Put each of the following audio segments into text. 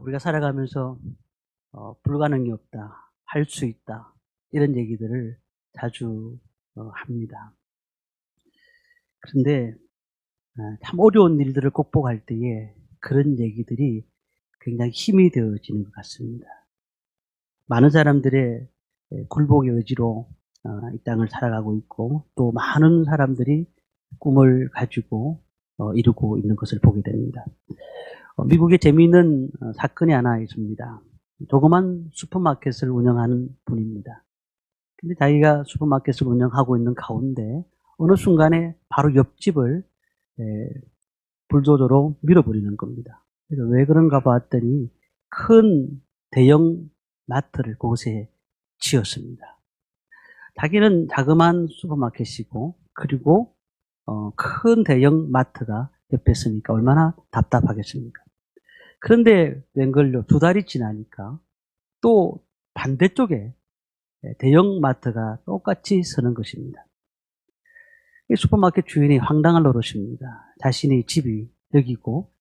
우리가 살아가면서 불가능이 없다, 할 수 있다, 이런 얘기들을 자주 합니다. 그런데 참 어려운 일들을 극복할 때에 그런 얘기들이 굉장히 힘이 되어지는 것 같습니다. 많은 사람들의 굴복의 의지로 이 땅을 살아가고 있고, 또 많은 사람들이 꿈을 가지고 이루고 있는 것을 보게 됩니다. 미국에 재미있는 사건이 하나 있습니다. 조그만 슈퍼마켓을 운영하는 분입니다. 근데 자기가 슈퍼마켓을 운영하고 있는 가운데 어느 순간에 바로 옆집을 불도저로 밀어버리는 겁니다. 그래서 왜 그런가 봤더니 큰 대형 마트를 그곳에 지었습니다. 자기는 자그마한 슈퍼마켓이고, 그리고 큰 대형 마트가 옆에 있으니까 얼마나 답답하겠습니까? 그런데 웬걸요, 2달이 지나니까 또 반대쪽에 대형 마트가 똑같이 서는 것입니다. 이 슈퍼마켓 주인이 황당할 노릇입니다. 자신의 집이 여기고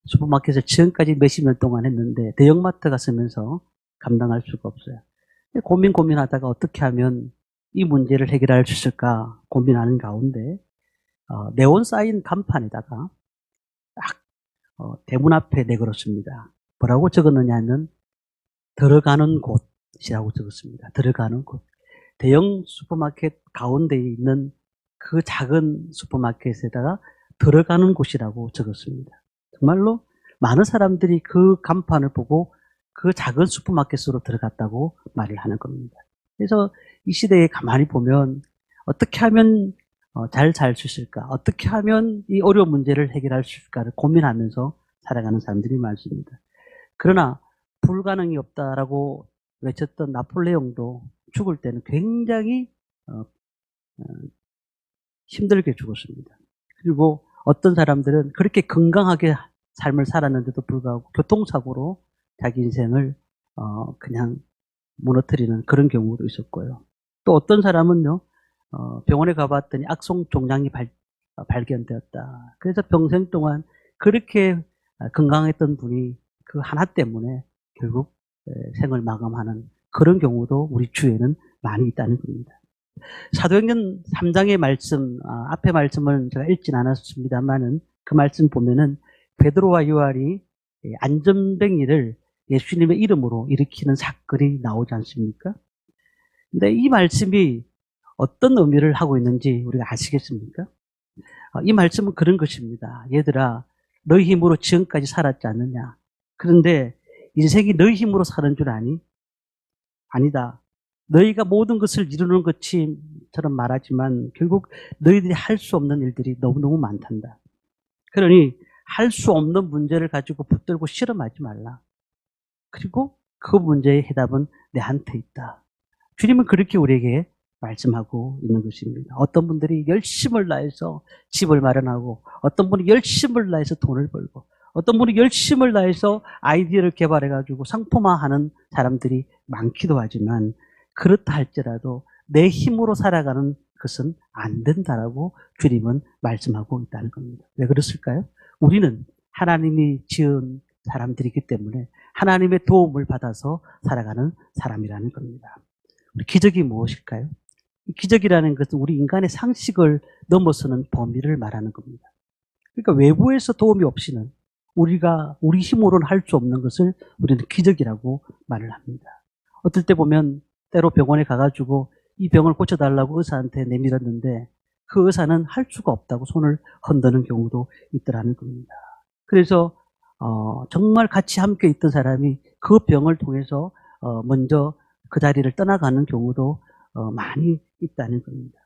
슈퍼마켓을 지금까지 몇십 년 동안 했는데 대형마트가 서면서 감당할 수가 없어요. 고민하다가 어떻게 하면 이 문제를 해결할 수 있을까 고민하는 가운데 네온 사인 간판에다가 딱 대문 앞에 내걸었습니다. 뭐라고 적었느냐 하면 들어가는 곳이라고 적었습니다. 들어가는 곳. 대형 슈퍼마켓 가운데에 있는 그 작은 슈퍼마켓에다가 들어가는 곳이라고 적었습니다. 정말로 많은 사람들이 그 간판을 보고 그 작은 슈퍼마켓으로 들어갔다고 말을 하는 겁니다. 그래서 이 시대에 가만히 보면 어떻게 하면 잘 살 수 있을까? 어떻게 하면 이 어려운 문제를 해결할 수 있을까를 고민하면서 살아가는 사람들이 많습니다. 그러나 불가능이 없다라고 외쳤던 나폴레옹도 죽을 때는 굉장히 힘들게 죽었습니다. 그리고 어떤 사람들은 그렇게 건강하게 삶을 살았는데도 불구하고 교통사고로 자기 인생을 그냥 무너뜨리는 그런 경우도 있었고요. 또 어떤 사람은요, 병원에 가봤더니 악성 종양이 발견되었다. 그래서 평생 동안 그렇게 건강했던 분이 그 하나 때문에 결국 생을 마감하는 그런 경우도 우리 주위에는 많이 있다는 겁니다. 사도행전 3장의 말씀, 앞에 말씀을 제가 읽진 않았습니다만은 그 말씀 보면은 베드로와 요한이 안전뱅이를 예수님의 이름으로 일으키는 사건이 나오지 않습니까? 근데 이 말씀이 어떤 의미를 하고 있는지 우리가 아시겠습니까? 이 말씀은 그런 것입니다. 얘들아, 너희 힘으로 지금까지 살았지 않느냐? 그런데 인생이 너희 힘으로 사는 줄 아니? 아니다. 너희가 모든 것을 이루는 것처럼 말하지만 결국 너희들이 할 수 없는 일들이 너무너무 많단다. 그러니 할 수 없는 문제를 가지고 붙들고 실험하지 말라. 그리고 그 문제의 해답은 내한테 있다. 주님은 그렇게 우리에게 말씀하고 있는 것입니다. 어떤 분들이 열심을 다해서 집을 마련하고, 어떤 분이 열심을 다해서 돈을 벌고, 어떤 분이 열심을 다해서 아이디어를 개발해가지고 상품화하는 사람들이 많기도 하지만, 그렇다 할지라도 내 힘으로 살아가는 것은 안 된다라고 주님은 말씀하고 있다는 겁니다. 왜 그랬을까요? 우리는 하나님이 지은 사람들이기 때문에 하나님의 도움을 받아서 살아가는 사람이라는 겁니다. 기적이 무엇일까요? 기적이라는 것은 우리 인간의 상식을 넘어서는 범위를 말하는 겁니다. 그러니까 외부에서 도움이 없이는 우리가 우리 힘으로는 할 수 없는 것을 우리는 기적이라고 말을 합니다. 어떨 때 보면 때로 병원에 가가지고 이 병을 고쳐달라고 의사한테 내밀었는데 그 의사는 할 수가 없다고 손을 흔드는 경우도 있더라는 겁니다. 그래서 정말 같이 함께 있던 사람이 그 병을 통해서 먼저 그 자리를 떠나가는 경우도 많이 있다는 겁니다.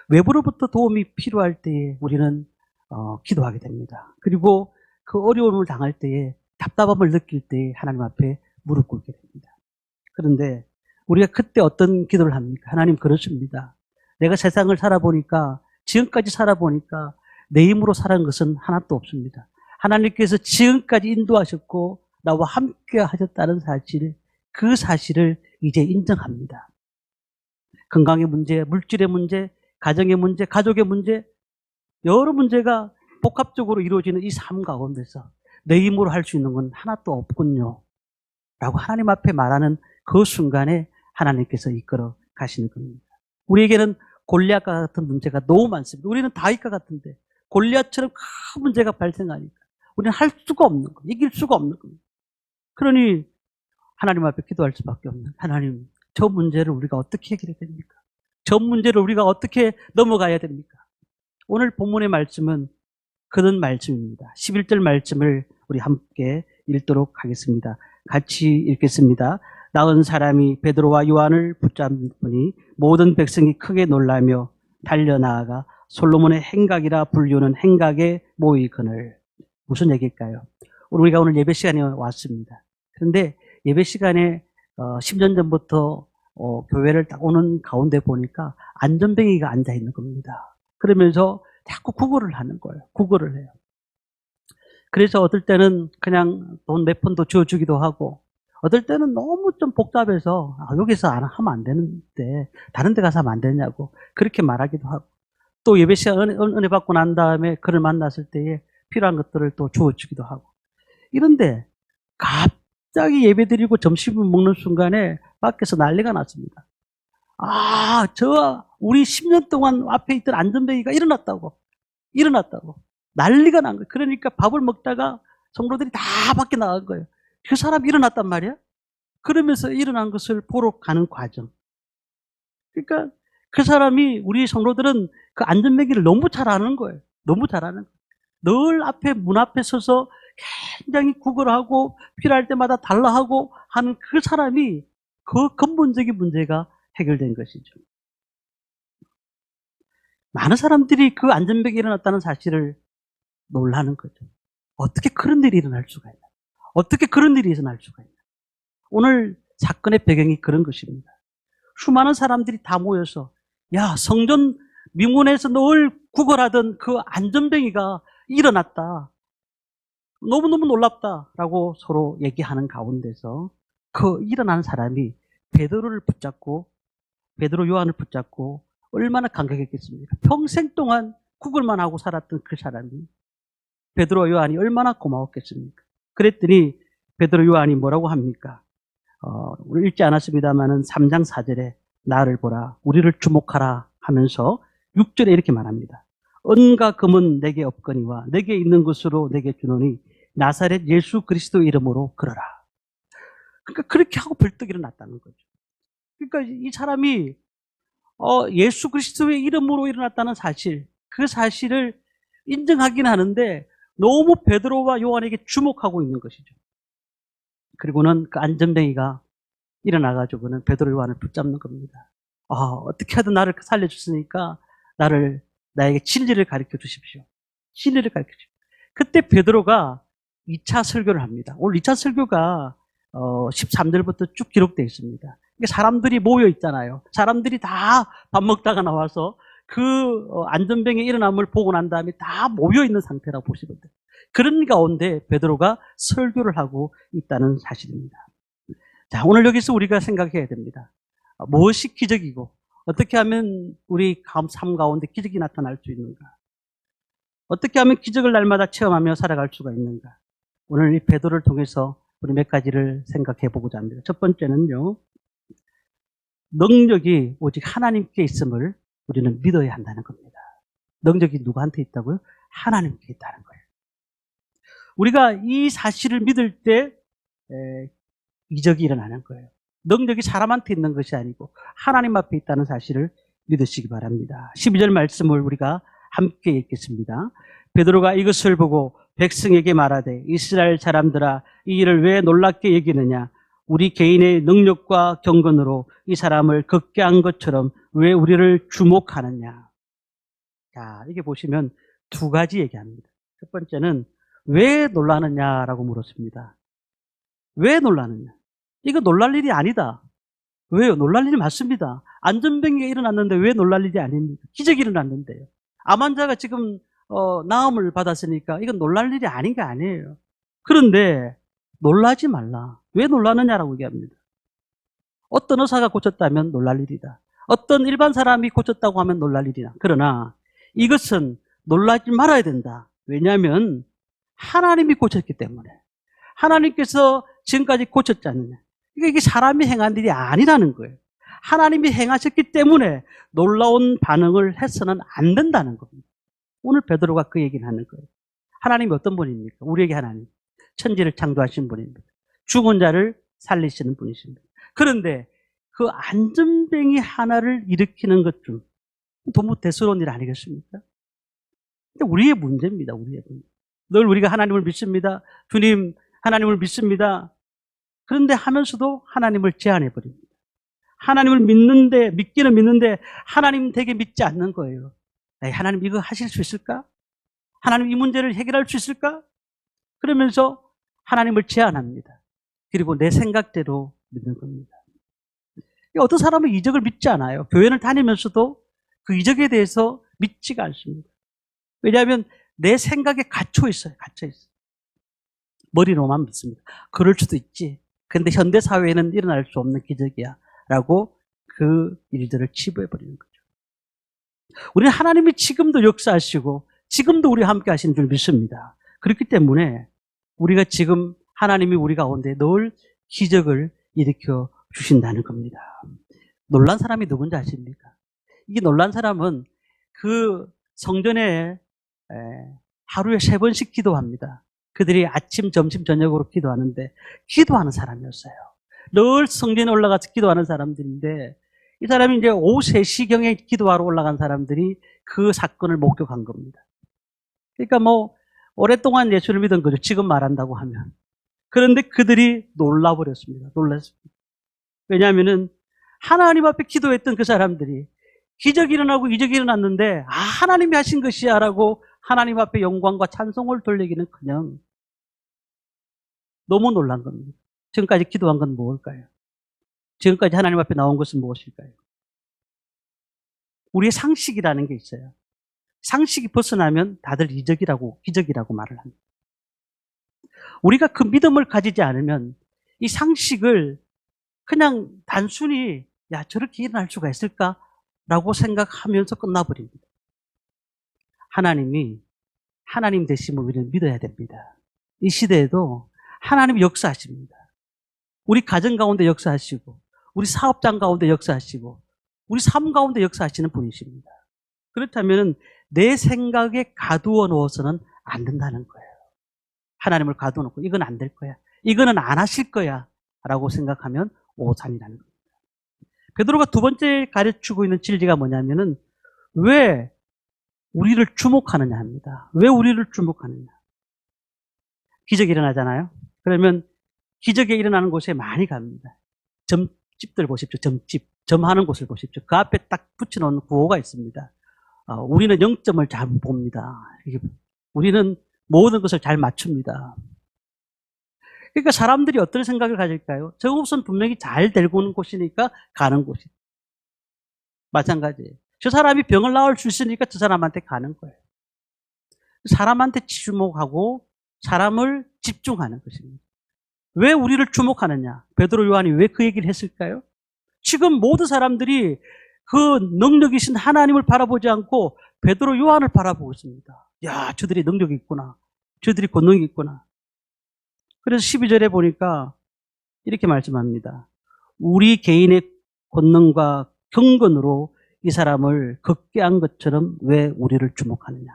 외부로부터 도움이 필요할 때에 우리는 기도하게 됩니다. 그리고 그 어려움을 당할 때에 답답함을 느낄 때에 하나님 앞에 무릎 꿇게 됩니다. 그런데 우리가 그때 어떤 기도를 합니까? 하나님, 그렇습니다. 내가 세상을 살아보니까, 지금까지 살아보니까 내 힘으로 살은 것은 하나도 없습니다. 하나님께서 지금까지 인도하셨고 나와 함께 하셨다는 사실, 그 사실을 이제 인정합니다. 건강의 문제, 물질의 문제, 가정의 문제, 가족의 문제, 여러 문제가 복합적으로 이루어지는 이 삶 가운데서 내 힘으로 할 수 있는 건 하나도 없군요. 라고 하나님 앞에 말하는 그 순간에 하나님께서 이끌어 가시는 겁니다. 우리에게는 골리앗과 같은 문제가 너무 많습니다. 우리는 다윗과 같은데 골리앗처럼 큰 문제가 발생하니까 우리는 할 수가 없는 거예요. 이길 수가 없는 겁니다. 그러니 하나님 앞에 기도할 수밖에 없는, 하나님, 저 문제를 우리가 어떻게 해결해야 됩니까? 저 문제를 우리가 어떻게 넘어가야 됩니까? 오늘 본문의 말씀은 그런 말씀입니다. 11절 말씀을 우리 함께 읽도록 하겠습니다. 같이 읽겠습니다. 나은 사람이 베드로와 요한을 붙잡으니 모든 백성이 크게 놀라며 달려나아가 솔로몬의 행각이라 불리우는 행각에 모이거늘. 무슨 얘기일까요? 우리가 오늘 예배 시간에 왔습니다. 그런데 예배 시간에 10년 전부터 교회를 딱 오는 가운데 보니까 안전뱅이가 앉아있는 겁니다. 그러면서 자꾸 구걸을 하는 거예요. 구걸을 해요. 그래서 어떨 때는 그냥 돈 몇 푼도 주어주기도 하고, 어떨 때는 너무 좀 복잡해서 여기서 하면 안 되는데 다른 데 가서 하면 안 되냐고 그렇게 말하기도 하고, 또 예배 시간 은혜 받고 난 다음에 그를 만났을 때에 필요한 것들을 또 주어주기도 하고, 이런데 갑자기 예배 드리고 점심을 먹는 순간에 밖에서 난리가 났습니다. 우리 10년 동안 앞에 있던 안전뱅이가 일어났다고 난리가 난 거예요. 그러니까 밥을 먹다가 성도들이 다 밖에 나간 거예요. 그 사람이 일어났단 말이야. 그러면서 일어난 것을 보러 가는 과정. 그러니까 그 사람이, 우리 성도들은 그 안전뱅이를 너무 잘 아는 거예요. 너무 잘 아는 거예요. 늘 앞에, 문 앞에 서서 굉장히 구걸하고 필요할 때마다 달라하고 하는 그 사람이, 그 근본적인 문제가 해결된 것이죠. 많은 사람들이 그 안전뱅이 일어났다는 사실을 놀라는 거죠. 어떻게 그런 일이 일어날 수가 있나? 어떻게 그런 일이 일어날 수가 있나? 오늘 사건의 배경이 그런 것입니다. 수많은 사람들이 다 모여서, 성전 미문에서 늘 구걸하던 그 안전뱅이가 일어났다. 너무너무 놀랍다라고 서로 얘기하는 가운데서 그 일어난 사람이 베드로 요한을 붙잡고 얼마나 감격했겠습니까? 평생 동안 구걸만 하고 살았던 그 사람이, 베드로 요한이 얼마나 고마웠겠습니까? 그랬더니 베드로 요한이 뭐라고 합니까? 우리 읽지 않았습니다만은 3장 4절에 나를 보라, 우리를 주목하라 하면서 6절에 이렇게 말합니다. 은과 금은 내게 없거니와 내게 있는 것으로 내게 주노니 나사렛 예수 그리스도 이름으로 그러라. 그러니까 그렇게 하고 벌떡 일어났다는 거죠. 그러니까 이 사람이 예수 그리스도의 이름으로 일어났다는 사실, 그 사실을 인정하긴 하는데 너무 베드로와 요한에게 주목하고 있는 것이죠. 그리고는 그 안전뱅이가 일어나가지고는 베드로 요한을 붙잡는 겁니다. 어떻게 하든 나를 살려줬으니까 나에게 진리를 가르쳐 주십시오. 진리를 가르쳐 주십시오. 그때 베드로가 2차 설교를 합니다. 오늘 2차 설교가 13절부터 쭉 기록되어 있습니다. 사람들이 모여 있잖아요. 사람들이 다 밥 먹다가 나와서 그 안전뱅이 일어남을 보고 난 다음에 다 모여 있는 상태라고 보시면 돼요. 그런 가운데 베드로가 설교를 하고 있다는 사실입니다. 자, 오늘 여기서 우리가 생각해야 됩니다. 무엇이 기적이고 어떻게 하면 우리 삶 가운데 기적이 나타날 수 있는가? 어떻게 하면 기적을 날마다 체험하며 살아갈 수가 있는가? 오늘 이 베드로를 통해서 우리 몇 가지를 생각해 보고자 합니다. 첫 번째는요, 능력이 오직 하나님께 있음을 우리는 믿어야 한다는 겁니다. 능력이 누구한테 있다고요? 하나님께 있다는 거예요. 우리가 이 사실을 믿을 때 이적이 일어나는 거예요. 능력이 사람한테 있는 것이 아니고 하나님 앞에 있다는 사실을 믿으시기 바랍니다. 12절 말씀을 우리가 함께 읽겠습니다. 베드로가 이것을 보고 백성에게 말하되 이스라엘 사람들아, 이 일을 왜 놀랍게 여기느냐? 우리 개인의 능력과 경건으로 이 사람을 걷게 한 것처럼 왜 우리를 주목하느냐? 자, 이게 보시면 두 가지 얘기합니다. 첫 번째는 왜 놀라느냐라고 물었습니다. 왜 놀라느냐? 이거 놀랄 일이 아니다. 왜요? 놀랄 일이 맞습니다. 안전뱅이가 일어났는데 왜 놀랄 일이 아닙니까? 기적이 일어났는데요. 암 환자가 지금 나음을 받았으니까 이건 놀랄 일이 아닌 게 아니에요. 그런데 놀라지 말라. 왜 놀라느냐라고 얘기합니다. 어떤 의사가 고쳤다면 놀랄 일이다. 어떤 일반 사람이 고쳤다고 하면 놀랄 일이다. 그러나 이것은 놀라지 말아야 된다. 왜냐하면 하나님이 고쳤기 때문에. 하나님께서 지금까지 고쳤지 않느냐. 이게 사람이 행한 일이 아니라는 거예요. 하나님이 행하셨기 때문에 놀라운 반응을 해서는 안 된다는 겁니다. 오늘 베드로가 그 얘기를 하는 거예요. 하나님이 어떤 분입니까? 우리에게 하나님. 천지를 창조하신 분입니다. 죽은 자를 살리시는 분이십니다. 그런데 그 안전뱅이 하나를 일으키는 것 좀 너무 대수로운 일 아니겠습니까? 근데 우리의 문제입니다. 우리의 문제. 늘 우리가 하나님을 믿습니다. 주님, 하나님을 믿습니다. 그런데 하면서도 하나님을 제한해버립니다. 하나님을 믿기는 믿는데 하나님 되게 믿지 않는 거예요. 하나님 이거 하실 수 있을까? 하나님 이 문제를 해결할 수 있을까? 그러면서 하나님을 제한합니다. 그리고 내 생각대로 믿는 겁니다. 어떤 사람은 이적을 믿지 않아요. 교회를 다니면서도 그 이적에 대해서 믿지가 않습니다. 왜냐하면 내 생각에 갇혀 있어요. 머리로만 믿습니다. 그럴 수도 있지. 근데 현대 사회에는 일어날 수 없는 기적이야. 라고 그 일들을 치부해버리는 거죠. 우리는 하나님이 지금도 역사하시고 지금도 우리와 함께 하시는 줄 믿습니다. 그렇기 때문에 우리가 지금 하나님이 우리 가운데 늘 기적을 일으켜 주신다는 겁니다. 놀란 사람이 누군지 아십니까? 이게 놀란 사람은 그 성전에 하루에 3번씩 기도합니다. 그들이 아침, 점심, 저녁으로 기도하는데 기도하는 사람이었어요. 늘 성전에 올라가서 기도하는 사람들인데 이 사람이 이제 오후 3시경에 기도하러 올라간 사람들이 그 사건을 목격한 겁니다. 그러니까 뭐 오랫동안 예수를 믿은 거죠. 지금 말한다고 하면. 그런데 그들이 놀라버렸습니다. 놀랐습니다. 왜냐하면은 하나님 앞에 기도했던 그 사람들이 기적이 일어나고 이적이 일어났는데 하나님이 하신 것이야 라고 하나님 앞에 영광과 찬송을 돌리기는 그냥 너무 놀란 겁니다. 지금까지 기도한 건 무엇일까요? 지금까지 하나님 앞에 나온 것은 무엇일까요? 우리의 상식이라는 게 있어요. 상식이 벗어나면 다들 이적이라고, 기적이라고 말을 합니다. 우리가 그 믿음을 가지지 않으면 이 상식을 그냥 단순히 저렇게 일어날 수가 있을까? 라고 생각하면서 끝나버립니다. 하나님이 하나님 되심을 우리는 믿어야 됩니다. 이 시대에도 하나님이 역사하십니다. 우리 가정 가운데 역사하시고 우리 사업장 가운데 역사하시고 우리 삶 가운데 역사하시는 분이십니다. 그렇다면 내 생각에 가두어 놓아서는 안 된다는 거예요. 하나님을 가두어 놓고 이건 안 될 거야. 이거는 안 하실 거야. 라고 생각하면 오산이라는 겁니다. 베드로가 두 번째 가르치고 있는 진리가 뭐냐면은 왜 우리를 주목하느냐 합니다. 왜 우리를 주목하느냐. 기적이 일어나잖아요. 그러면 기적이 일어나는 곳에 많이 갑니다. 점집들 보십시오. 점집. 점하는 곳을 보십시오. 그 앞에 딱 붙여놓은 구호가 있습니다. 우리는 0점을 잘 봅니다. 우리는 모든 것을 잘 맞춥니다. 그러니까 사람들이 어떤 생각을 가질까요? 저곳은 분명히 잘 되고 오는 곳이니까 가는 곳이. 마찬가지예요. 저 사람이 병을 나을 수 있으니까 저 사람한테 가는 거예요. 사람한테 주목하고 사람을 집중하는 것입니다. 왜 우리를 주목하느냐? 베드로 요한이 왜 그 얘기를 했을까요? 지금 모든 사람들이 그 능력이신 하나님을 바라보지 않고 베드로 요한을 바라보고 있습니다. 야, 저들이 능력이 있구나. 저들이 권능이 있구나. 그래서 12절에 보니까 이렇게 말씀합니다. 우리 개인의 권능과 경건으로 이 사람을 걷게 한 것처럼 왜 우리를 주목하느냐.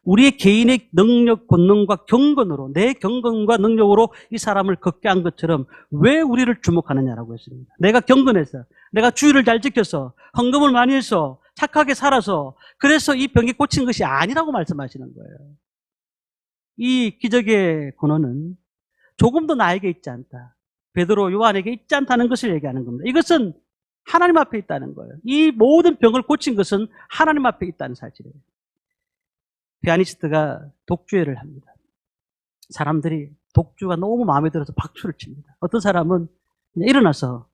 우리의 개인의 능력, 권능과 경건으로, 내 경건과 능력으로 이 사람을 걷게 한 것처럼 왜 우리를 주목하느냐라고 했습니다. 내가 경건해서, 내가 주의를 잘 지켜서, 헌금을 많이 해서, 착하게 살아서, 그래서 이 병이 고친 것이 아니라고 말씀하시는 거예요. 이 기적의 근원은 조금도 나에게 있지 않다. 베드로 요한에게 있지 않다는 것을 얘기하는 겁니다. 이것은 하나님 앞에 있다는 거예요. 이 모든 병을 고친 것은 하나님 앞에 있다는 사실이에요. 피아니스트가 독주회를 합니다. 사람들이 독주가 너무 마음에 들어서 박수를 칩니다. 어떤 사람은 그냥 일어나서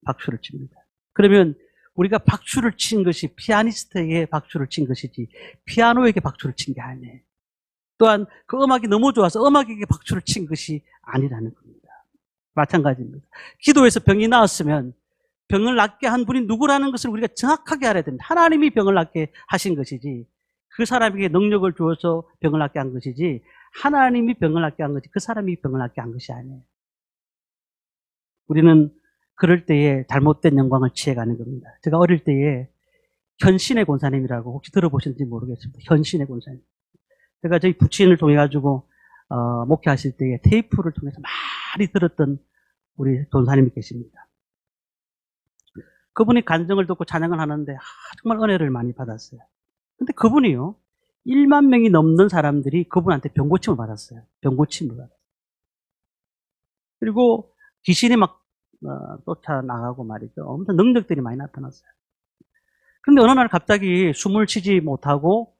박수를 칩니다. 그러면 우리가 박수를 친 것이 피아니스트에게 박수를 친 것이지 피아노에게 박수를 친 게 아니에요. 또한 그 음악이 너무 좋아서 음악에게 박수를 친 것이 아니라는 겁니다. 마찬가지입니다. 기도에서 병이 나았으면 병을 낫게 한 분이 누구라는 것을 우리가 정확하게 알아야 됩니다. 하나님이 병을 낫게 하신 것이지 그 사람에게 능력을 주어서 병을 낫게 한 것이지 하나님이 병을 낫게 한 거지 그 사람이 병을 낫게 한 것이 아니에요. 우리는 그럴 때에 잘못된 영광을 취해가는 겁니다. 제가 어릴 때에 현신의 권사님이라고 혹시 들어보셨는지 모르겠습니다. 현신의 권사님. 제가 저희 부친을 통해 가지고 목회하실 때에 테이프를 통해서 많이 들었던 우리 권사님이 계십니다. 그분이 간증을 듣고 찬양을 하는데 정말 은혜를 많이 받았어요. 근데 그분이요 1만 명이 넘는 사람들이 그분한테 병고침을 받았어요. 병고침을 받았어요. 그리고 귀신이 막 쫓아나가고 말이죠. 엄청 능력들이 많이 나타났어요. 근데 어느 날 갑자기 숨을 쉬지 못하고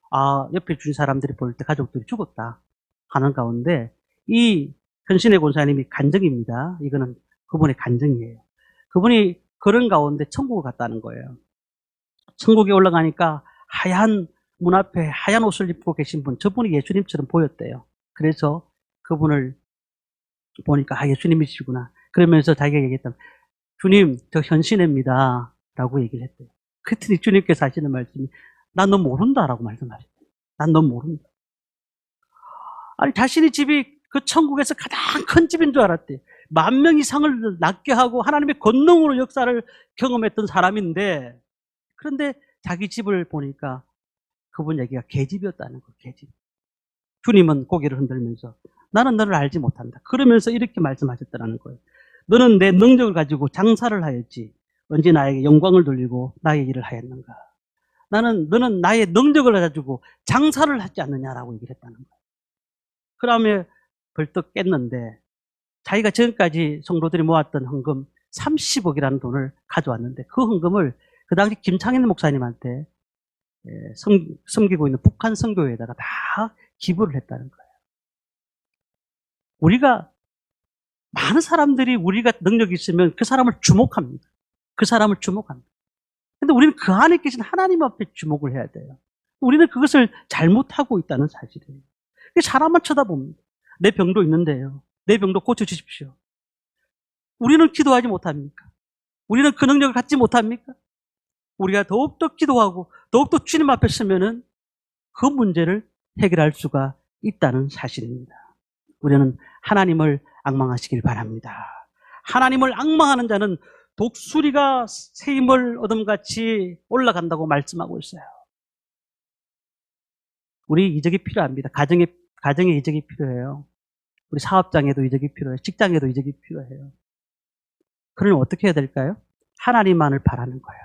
옆에 준 사람들이 볼 때 가족들이 죽었다 하는 가운데 이 현신의 권사님이 간증입니다. 이거는 그분의 간증이에요. 그분이 그런 가운데 천국을 갔다는 거예요. 천국에 올라가니까 하얀 문 앞에 하얀 옷을 입고 계신 분, 저분이 예수님처럼 보였대요. 그래서 그분을 보니까 예수님이시구나. 그러면서 자기가 얘기했다. 주님, 저 현신입니다. 라고 얘기를 했대요. 그랬더니 주님께서 하시는 말씀이 난 너 모른다라고 말씀하셨대요. 난 너 모른다. 아니 자신의 집이 그 천국에서 가장 큰 집인 줄 알았대요. 10,000명 이상을 낫게 하고 하나님의 권능으로 역사를 경험했던 사람인데 그런데 자기 집을 보니까 그분 얘기가 개집이었다는 거예요. 개집. 주님은 고개를 흔들면서 나는 너를 알지 못한다. 그러면서 이렇게 말씀하셨다는 거예요. 너는 내 능력을 가지고 장사를 하였지 언제 나에게 영광을 돌리고 나의 일을 하였는가. 너는 나의 능력을 가지고 장사를 하지 않느냐라고 얘기를 했다는 거예요. 그 다음에 벌떡 깼는데 자기가 지금까지 성도들이 모았던 헌금 30억이라는 돈을 가져왔는데 그 헌금을 그 당시 김창현 목사님한테 섬기고 있는 북한 선교회에다가 다 기부를 했다는 거예요. 우리가 많은 사람들이 우리가 능력이 있으면 그 사람을 주목합니다. 그 사람을 주목합니다. 근데 우리는 그 안에 계신 하나님 앞에 주목을 해야 돼요. 우리는 그것을 잘못하고 있다는 사실이에요. 사람만 쳐다봅니다. 내 병도 있는데요. 내 병도 고쳐주십시오. 우리는 기도하지 못합니까? 우리는 그 능력을 갖지 못합니까? 우리가 더욱더 기도하고 더욱더 주님 앞에 서면은 그 문제를 해결할 수가 있다는 사실입니다. 우리는 하나님을 앙망하시길 바랍니다. 하나님을 앙망하는 자는 독수리가 새 힘을 얻음같이 올라간다고 말씀하고 있어요. 우리 이적이 필요합니다. 가정에 이적이 필요해요. 우리 사업장에도 이적이 필요해요. 직장에도 이적이 필요해요. 그러면 어떻게 해야 될까요? 하나님만을 바라는 거예요.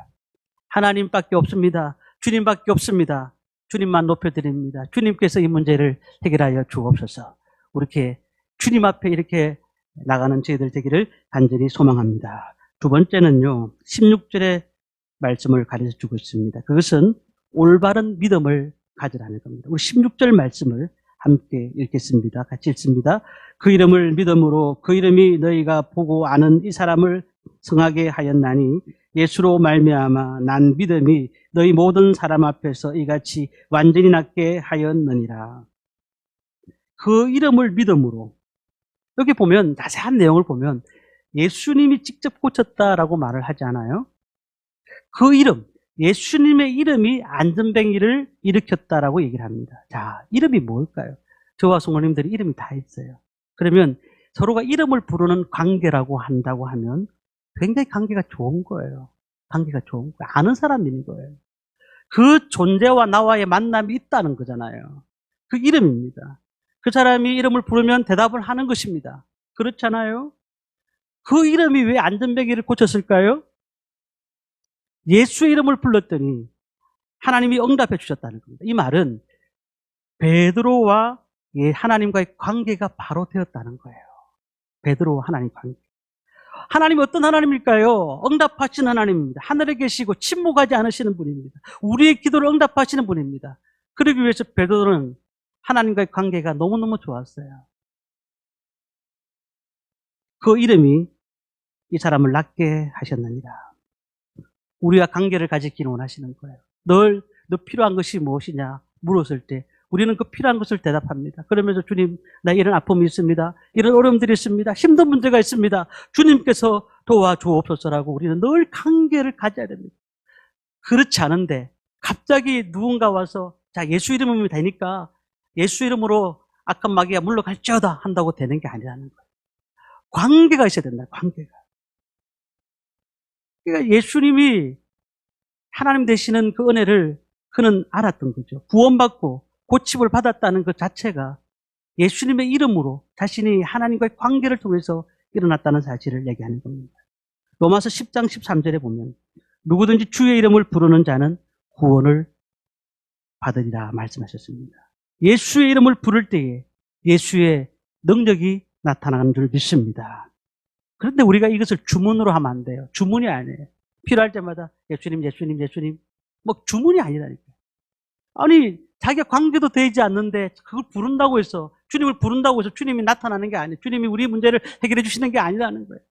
하나님밖에 없습니다. 주님밖에 없습니다. 주님만 높여드립니다. 주님께서 이 문제를 해결하여 주옵소서. 이렇게 주님 앞에 이렇게 나가는 저희들 되기를 간절히 소망합니다. 두 번째는요, 16절의 말씀을 가르쳐 주고 있습니다. 그것은 올바른 믿음을 가지라는 겁니다. 우리 16절 말씀을 함께 읽겠습니다. 같이 읽습니다. 그 이름을 믿음으로 그 이름이 너희가 보고 아는 이 사람을 성하게 하였나니 예수로 말미암아 난 믿음이 너희 모든 사람 앞에서 이같이 완전히 낫게 하였느니라. 그 이름을 믿음으로. 여기 보면 자세한 내용을 보면 예수님이 직접 고쳤다라고 말을 하지 않아요. 그 이름, 예수님의 이름이 안전뱅이를 일으켰다라고 얘기를 합니다. 자, 이름이 뭘까요? 저와 성모님들이 이름이 다 있어요. 그러면 서로가 이름을 부르는 관계라고 한다고 하면 굉장히 관계가 좋은 거예요. 관계가 좋은 거예요. 아는 사람인 거예요. 그 존재와 나와의 만남이 있다는 거잖아요. 그 이름입니다. 그 사람이 이름을 부르면 대답을 하는 것입니다. 그렇잖아요? 그 이름이 왜 안전뱅이를 고쳤을까요? 예수의 이름을 불렀더니 하나님이 응답해 주셨다는 겁니다. 이 말은 베드로와 하나님과의 관계가 바로 되었다는 거예요. 베드로와 하나님 관계. 하나님이 어떤 하나님일까요? 응답하시는 하나님입니다. 하늘에 계시고 침묵하지 않으시는 분입니다. 우리의 기도를 응답하시는 분입니다. 그러기 위해서 베드로는 하나님과의 관계가 너무너무 좋았어요. 그 이름이 이 사람을 낫게 하셨느니라. 우리와 관계를 가지기를 원하시는 거예요. 너 필요한 것이 무엇이냐 물었을 때 우리는 그 필요한 것을 대답합니다. 그러면서 주님, 나 이런 아픔이 있습니다. 이런 어려움들이 있습니다. 힘든 문제가 있습니다. 주님께서 도와주옵소서라고 우리는 늘 관계를 가져야 됩니다. 그렇지 않은데 갑자기 누군가 와서 자 예수 이름이면 되니까 예수 이름으로 악한 마귀가 물러갈지어다 한다고 되는 게 아니라는 거예요. 관계가 있어야 된다. 관계가. 그러니까 예수님이 하나님 되시는 그 은혜를 그는 알았던 거죠. 구원받고 고침을 받았다는 것 자체가 예수님의 이름으로 자신이 하나님과의 관계를 통해서 일어났다는 사실을 얘기하는 겁니다. 로마서 10장 13절에 보면 누구든지 주의 이름을 부르는 자는 구원을 받으리라 말씀하셨습니다. 예수의 이름을 부를 때에 예수의 능력이 나타나는 줄 믿습니다. 그런데 우리가 이것을 주문으로 하면 안 돼요. 주문이 아니에요. 필요할 때마다 예수님, 예수님, 예수님. 뭐 주문이 아니라니까요. 아니, 자기가 관계도 되지 않는데 그걸 부른다고 해서, 주님을 부른다고 해서 주님이 나타나는 게 아니에요. 주님이 우리 문제를 해결해 주시는 게 아니라는 거예요.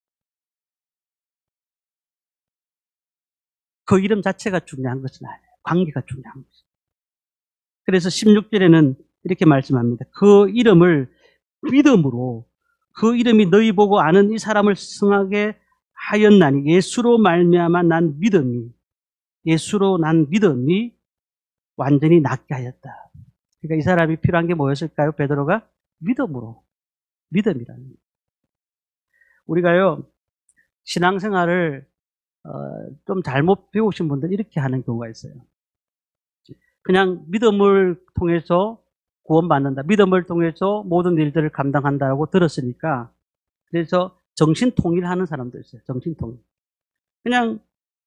그 이름 자체가 중요한 것은 아니에요. 관계가 중요한 것이에요. 그래서 16절에는 이렇게 말씀합니다. 그 이름을 믿음으로, 그 이름이 너희 보고 아는 이 사람을 승하게 하였나니 예수로 말미암아 난 믿음이, 예수로 난 믿음이 완전히 낫게 하였다. 그러니까 이 사람이 필요한 게 뭐였을까요? 베드로가 믿음으로, 믿음이라는 거예요. 우리가요 신앙생활을 좀 잘못 배우신 분들 이렇게 하는 경우가 있어요. 그냥 믿음을 통해서 구원받는다, 믿음을 통해서 모든 일들을 감당한다라고 들었으니까 그래서 정신통일하는 사람도 있어요. 정신통일. 그냥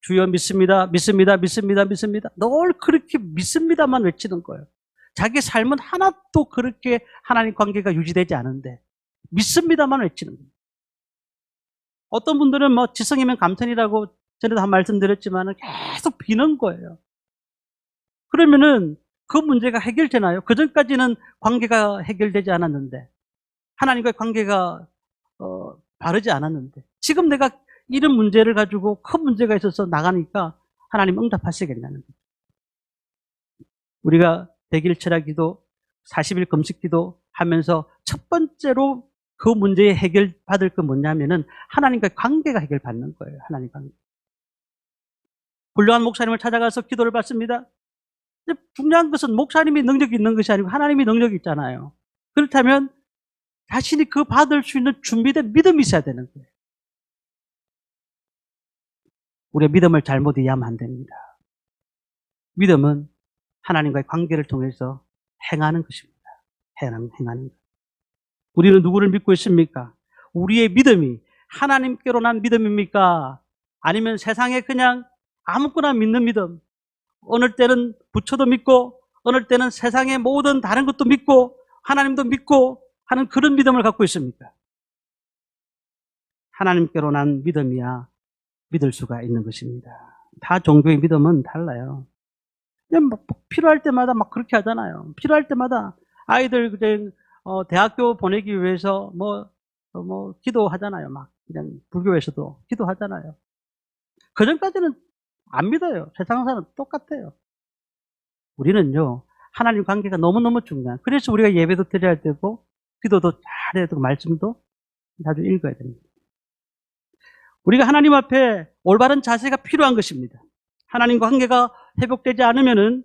주여 믿습니다, 믿습니다, 믿습니다, 믿습니다. 늘 그렇게 믿습니다만 외치는 거예요. 자기 삶은 하나도 그렇게 하나님 관계가 유지되지 않은데 믿습니다만 외치는 거예요. 어떤 분들은 뭐 지성이면 감천이라고 전에도 한 말씀 드렸지만 계속 비는 거예요. 그러면은 그 문제가 해결되나요? 그 전까지는 관계가 해결되지 않았는데, 하나님과의 관계가 바르지 않았는데, 지금 내가 이런 문제를 가지고 큰 문제가 있어서 나가니까 하나님 응답하시겠냐는 거죠. 우리가 100일 철야 기도, 40일 금식 기도 하면서 첫 번째로 그 문제에 해결받을 건 뭐냐면은 하나님과의 관계가 해결받는 거예요. 하나님 관계. 훌륭한 목사님을 찾아가서 기도를 받습니다. 중요한 것은 목사님이 능력이 있는 것이 아니고 하나님이 능력이 있잖아요. 그렇다면 자신이 그 받을 수 있는 준비된 믿음이 있어야 되는 거예요. 우리의 믿음을 잘못 이해하면 안 됩니다. 믿음은 하나님과의 관계를 통해서 행하는 것입니다. 행하는 것. 우리는 누구를 믿고 있습니까? 우리의 믿음이 하나님께로 난 믿음입니까? 아니면 세상에 그냥 아무거나 믿는 믿음, 어느 때는 부처도 믿고 어느 때는 세상의 모든 다른 것도 믿고 하나님도 믿고 하는 그런 믿음을 갖고 있습니까? 하나님께로 난 믿음이야 믿을 수가 있는 것입니다. 다 종교의 믿음은 달라요. 그냥 막 필요할 때마다 막 그렇게 하잖아요. 필요할 때마다 아이들 그냥 대학교 보내기 위해서 뭐 기도하잖아요. 막 그냥 불교에서도 기도하잖아요. 그 전까지는 안 믿어요. 세상 사람은 똑같아요. 우리는요 하나님 관계가 너무너무 중요한. 그래서 우리가 예배도 드려야 되고 기도도 잘해야 되고 말씀도 자주 읽어야 됩니다. 우리가 하나님 앞에 올바른 자세가 필요한 것입니다. 하나님과 관계가 회복되지 않으면은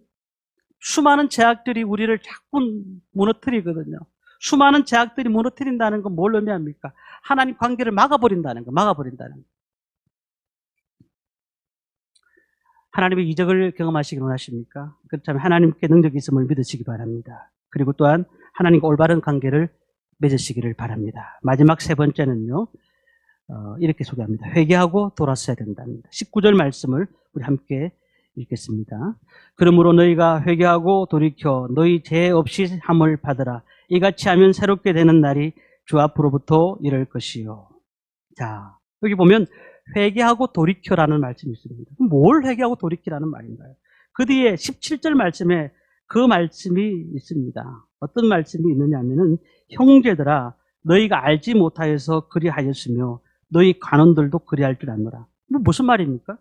수많은 제약들이 우리를 자꾸 무너뜨리거든요. 수많은 제약들이 무너뜨린다는 건 뭘 의미합니까? 하나님 관계를 막아버린다는 거, 막아버린다는 거. 하나님의 이적을 경험하시기 원하십니까? 그렇다면 하나님께 능력이 있음을 믿으시기 바랍니다. 그리고 또한 하나님과 올바른 관계를 맺으시기를 바랍니다. 마지막 세 번째는요, 이렇게 소개합니다. 회개하고 돌아서야 된답니다. 19절 말씀을 우리 함께 읽겠습니다. 그러므로 너희가 회개하고 돌이켜 너희 죄 없이 함을 받으라. 이같이 하면 새롭게 되는 날이 주 앞으로부터 이럴 것이요. 자, 여기 보면 회개하고 돌이켜라는 말씀이 있습니다. 뭘 회개하고 돌이키라는 말인가요? 그 뒤에 17절 말씀에 그 말씀이 있습니다. 어떤 말씀이 있느냐면은 형제들아 너희가 알지 못하여서 그리하였으며 너희 관원들도 그리할 줄 아노라. 무슨 말입니까?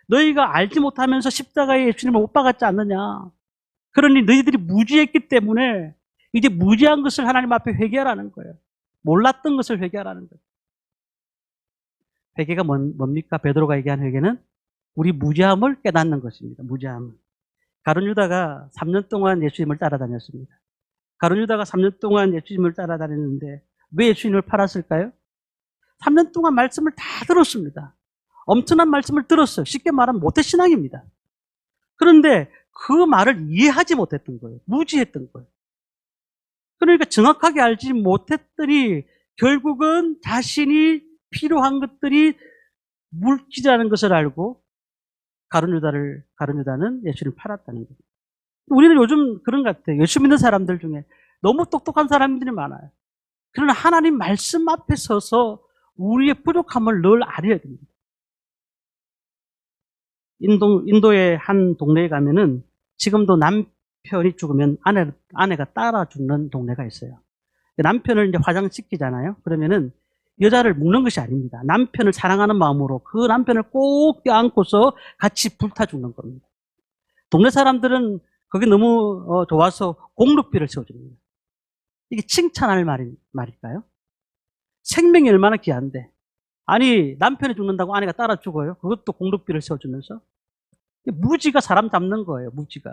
너희가 알지 못하면서 십자가에 예수님을 못 박았지 않느냐. 그러니 너희들이 무지했기 때문에 이제 무지한 것을 하나님 앞에 회개하라는 거예요. 몰랐던 것을 회개하라는 거예요. 회개가 뭡니까? 베드로가 얘기한 회개는 우리 무지함을 깨닫는 것입니다. 무지함을. 가룟 유다가 3년 동안 예수님을 따라다녔습니다. 가룟 유다가 3년 동안 예수님을 따라다녔는데 왜 예수님을 팔았을까요? 3년 동안 말씀을 다 들었습니다. 엄청난 말씀을 들었어요. 쉽게 말하면 모태신앙입니다. 그런데 그 말을 이해하지 못했던 거예요. 무지했던 거예요. 그러니까 정확하게 알지 못했더니 결국은 자신이 필요한 것들이 물질이라는 것을 알고 가룟 유다는 예수님을 팔았다는 거예요. 우리는 요즘 그런 것 같아요. 예수 믿는 사람들 중에 너무 똑똑한 사람들이 많아요. 그러나 하나님 말씀 앞에 서서 우리의 부족함을 늘 알아야 됩니다. 인도의 한 동네에 가면은 지금도 남편이 죽으면 아내가 따라 죽는 동네가 있어요. 남편을 이제 화장시키잖아요. 그러면은 여자를 묶는 것이 아닙니다. 남편을 사랑하는 마음으로 그 남편을 꼭 껴안고서 같이 불타 죽는 겁니다. 동네 사람들은 그게 너무 좋아서 공룩비를 세워줍니다. 이게 칭찬할 말일까요? 생명이 얼마나 귀한데. 아니, 남편이 죽는다고 아내가 따라 죽어요? 그것도 공룩비를 세워주면서? 무지가 사람 잡는 거예요, 무지가.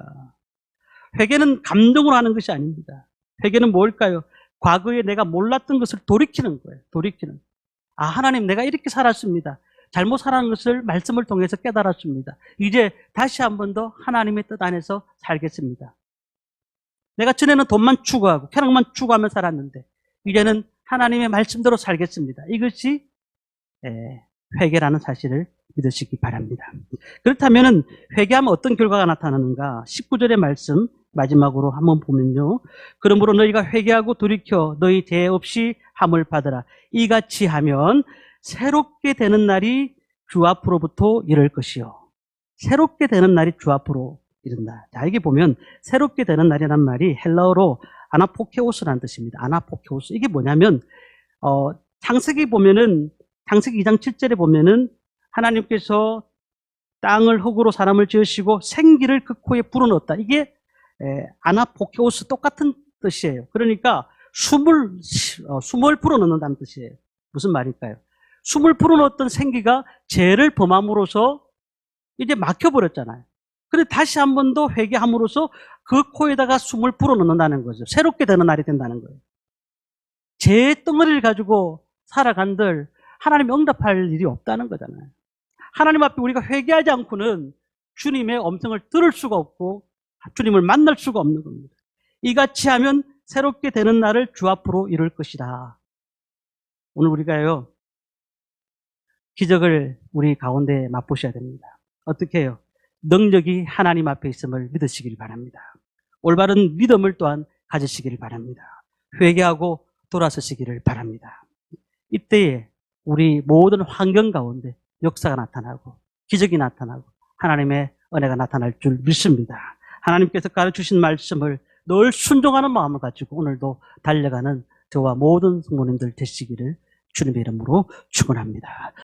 회개는 감동으로 하는 것이 아닙니다. 회개는 뭘까요? 과거에 내가 몰랐던 것을 돌이키는 거예요, 돌이키는. 아, 하나님, 내가 이렇게 살았습니다. 잘못 살아는 것을 말씀을 통해서 깨달았습니다. 이제 다시 한 번 더 하나님의 뜻 안에서 살겠습니다. 내가 전에는 돈만 추구하고 쾌락만 추구하며 살았는데 이제는 하나님의 말씀대로 살겠습니다. 이것이 회개라는 사실을 믿으시기 바랍니다. 그렇다면 회개하면 어떤 결과가 나타나는가? 19절의 말씀 마지막으로 한번 보면요. 그러므로 너희가 회개하고 돌이켜 너희 죄 없이 함을 받으라. 이같이 하면 새롭게 되는 날이 주 앞으로부터 이를 것이요. 새롭게 되는 날이 주 앞으로 이른다. 자, 여기 보면 새롭게 되는 날이라는 말이 헬라어로 아나포케오스라는 뜻입니다. 아나포케오스. 이게 뭐냐면 창세기 보면은 창세기 2장 7절에 보면은 하나님께서 땅을 흙으로 사람을 지으시고 생기를 그 코에 불어넣었다. 이게 아나포케오스 똑같은 뜻이에요. 그러니까 숨을 불어넣는다는 뜻이에요. 무슨 말일까요? 숨을 불어넣었던 생기가 죄를 범함으로써 이제 막혀버렸잖아요. 그런데 다시 한 번 더 회개함으로써 그 코에다가 숨을 불어넣는다는 거죠. 새롭게 되는 날이 된다는 거예요. 죄의 덩어리를 가지고 살아간들 하나님이 응답할 일이 없다는 거잖아요. 하나님 앞에 우리가 회개하지 않고는 주님의 음성을 들을 수가 없고 주님을 만날 수가 없는 겁니다. 이같이 하면 새롭게 되는 날을 주 앞으로 이룰 것이다. 오늘 우리가요, 기적을 우리 가운데 맛보셔야 됩니다. 어떻게 해요? 능력이 하나님 앞에 있음을 믿으시길 바랍니다. 올바른 믿음을 또한 가지시기를 바랍니다. 회개하고 돌아서시기를 바랍니다. 이때에 우리 모든 환경 가운데 역사가 나타나고 기적이 나타나고 하나님의 은혜가 나타날 줄 믿습니다. 하나님께서 가르치신 말씀을 늘 순종하는 마음을 가지고 오늘도 달려가는 저와 모든 성도님들 되시기를 주님의 이름으로 축원합니다.